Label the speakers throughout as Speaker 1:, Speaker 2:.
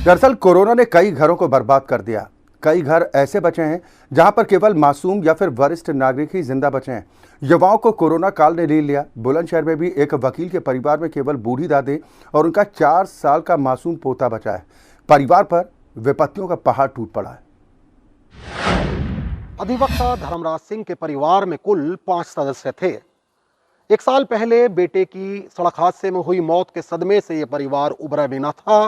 Speaker 1: दरअसल कोरोना ने कई घरों को बर्बाद कर दिया। कई घर ऐसे बचे हैं जहां पर केवल मासूम या फिर वरिष्ठ नागरिक ही जिंदा बचे हैं। युवाओं को कोरोना काल ने ले लिया। बुलंदशहर में भी एक वकील के परिवार में केवल बूढ़ी दादी और उनका 4 साल का मासूम पोता बचा है। परिवार पर विपत्तियों का पहाड़ टूट पड़ा है।
Speaker 2: अधिवक्ता धर्मराज सिंह के परिवार में कुल 5 सदस्य थे। 1 साल पहले बेटे की सड़क हादसे में हुई मौत के सदमे से यह परिवार उबरा भी न था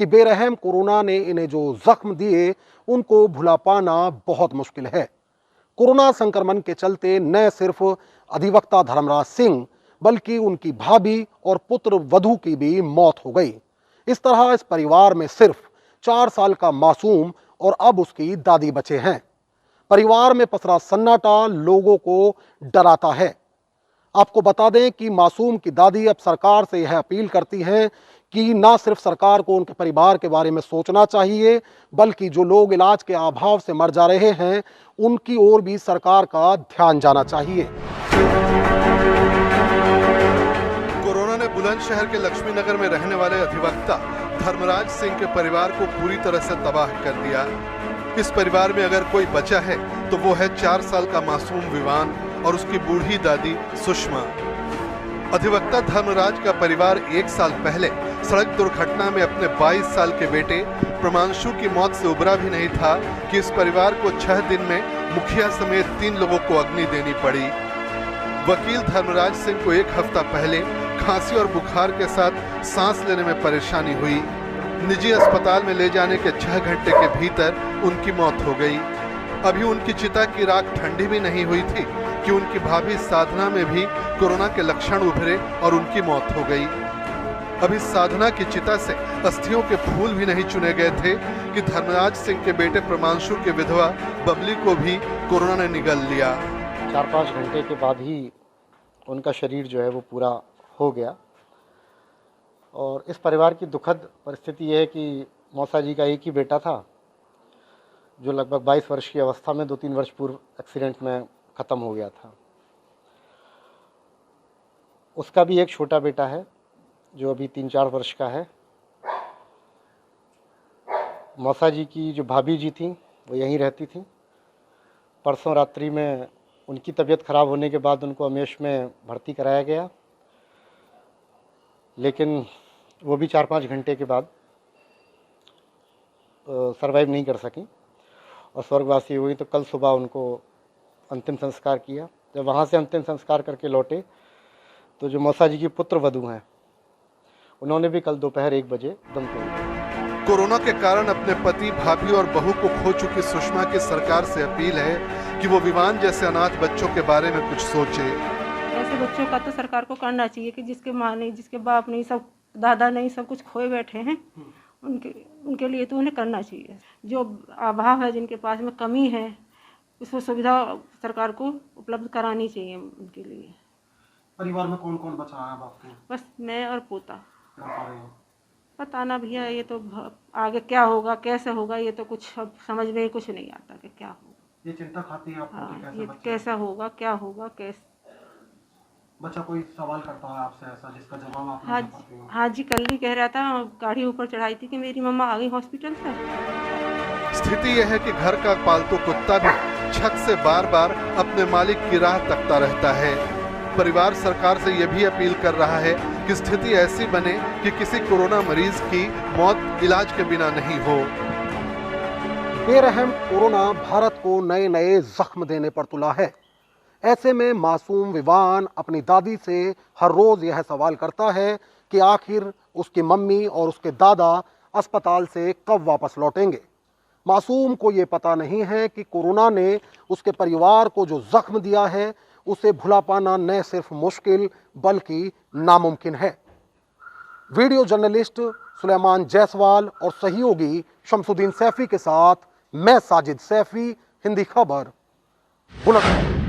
Speaker 2: कि बेरहम कोरोना ने इन्हें जो जख्म दिए उनको भुला पाना बहुत मुश्किल है। कोरोना संक्रमण के चलते न सिर्फ अधिवक्ता धर्मराज सिंह बल्कि उनकी भाभी और पुत्र वधू की भी मौत हो गई। इस तरह इस परिवार में सिर्फ 4 साल का मासूम और अब उसकी दादी बचे हैं। परिवार में पसरा सन्नाटा लोगों को डराता है। आपको बता दें कि मासूम की दादी अब सरकार से यह अपील करती हैं कि ना सिर्फ सरकार को उनके परिवार के बारे में सोचना चाहिए बल्कि जो लोग इलाज के अभाव से मर जा रहे हैं उनकी ओर भी सरकार का ध्यान जाना चाहिए।
Speaker 3: कोरोना ने बुलंदशहर के लक्ष्मीनगर में रहने वाले अधिवक्ता धर्मराज सिंह के परिवार को पूरी तरह से तबाह कर दिया। इस परिवार में अगर कोई बचा है तो वो है 4 साल का मासूम विवान और उसकी बूढ़ी दादी सुषमा। अधिवक्ता धर्मराज का परिवार 1 साल पहले सड़क दुर्घटना में अपने 22 साल के बेटे प्रमांशु की मौत से उबरा भी नहीं था कि इस परिवार को 6 दिन में मुखिया समेत 3 लोगों को अग्नि देनी पड़ी। वकील धर्मराज सिंह को 1 हफ्ता पहले खांसी और बुखार के साथ सांस लेने में परेशानी हुई। निजी अस्पताल में ले जाने के 6 घंटे के भीतर उनकी मौत हो गई। अभी उनकी चिता की राख ठंडी भी नहीं हुई थी कि उनकी भाभी साधना में भी कोरोना के लक्षण उभरे और उनकी मौत हो गई। अभी साधना की चिता से अस्थियों के फूल भी नहीं चुने गए थे कि धर्मराज सिंह के बेटे प्रमांशु के विधवा बबली को भी कोरोना ने निगल लिया।
Speaker 4: 4-5 घंटे के बाद ही उनका शरीर जो है वो पूरा हो गया। और इस परिवार की दुखद परिस्थिति यह है कि मौसा जी का एक ही बेटा था जो लगभग 22 वर्ष की अवस्था में 2-3 वर्ष पूर्व एक्सीडेंट में ख़त्म हो गया था। उसका भी एक छोटा बेटा है जो अभी 3-4 वर्ष का है। मौसा जी की जो भाभी जी थी वो यहीं रहती थी। परसों रात्रि में उनकी तबीयत ख़राब होने के बाद उनको अमेश में भर्ती कराया गया, लेकिन वो भी 4-5 घंटे के बाद सरवाइव नहीं कर सकी और स्वर्गवासी हुई। तो कल सुबह उनको अंतिम संस्कार किया। जब वहाँ से अंतिम संस्कार करके लौटे तो जो मौसा जी की पुत्र वधू हैं उन्होंने भी कल दोपहर 1 बजे दम तोड़ दिया।
Speaker 3: कोरोना के कारण अपने पति, भाभी और बहू को खो चुकी सुषमा की सरकार से अपील है कि वो विवान जैसे अनाथ बच्चों के बारे में कुछ सोचे।
Speaker 5: ऐसे बच्चों का तो सरकार को करना चाहिए कि जिसके माँ नहीं, जिसके बाप नहीं, सब दादा नहीं, सब कुछ खोए बैठे हैं, उनके लिए तो उन्हें करना चाहिए। जो अभाव है, जिनके पास में कमी है, उसको सुविधा सरकार को उपलब्ध करानी चाहिए उनके लिए।
Speaker 2: परिवार में कौन कौन बचा है आपके?
Speaker 5: बस मैं और पोता। पता ना भैया, ये तो आगे क्या होगा, कैसे होगा, ये तो कुछ अब समझ में कुछ नहीं आता कि क्या होगा।
Speaker 2: ये चिंता खाती है आपको कि कैसे
Speaker 5: ये
Speaker 2: बच्चा?
Speaker 5: कैसा होगा, क्या होगा, कैसे
Speaker 2: बच्चा कोई सवाल करता है आपसे ऐसा जिसका जवाब आप
Speaker 5: हाँ
Speaker 2: नहीं दे पाती हो?
Speaker 5: हाँ जी, कल ही कह रहा था, गाड़ी ऊपर चढ़ाई थी कि मेरी मम्मा आ गई हॉस्पिटल से।
Speaker 3: स्थिति यह है कि घर का पालतू कुत्ता भी छत से बार बार अपने मालिक की राह तकता रहता है। परिवार सरकार से यह भी अपील कर रहा है कि स्थिति ऐसी बने कि किसी कोरोना मरीज की मौत इलाज के बिना नहीं हो।
Speaker 2: बेरहम कोरोना भारत को नए नए जख्म देने पर तुला है। ऐसे में मासूम विवान अपनी दादी से हर रोज यह सवाल करता है कि आखिर उसकी मम्मी और उसके दादा अस्पताल से कब वापस लौटेंगे। मासूम को ये पता नहीं है कि कोरोना ने उसके परिवार को जो जख्म दिया है उसे भुला पाना न सिर्फ मुश्किल बल्कि नामुमकिन है। वीडियो जर्नलिस्ट सुलेमान जायसवाल और सहयोगी शमसुद्दीन सैफी के साथ मैं साजिद सैफी, हिंदी खबर, बुलंदशहर।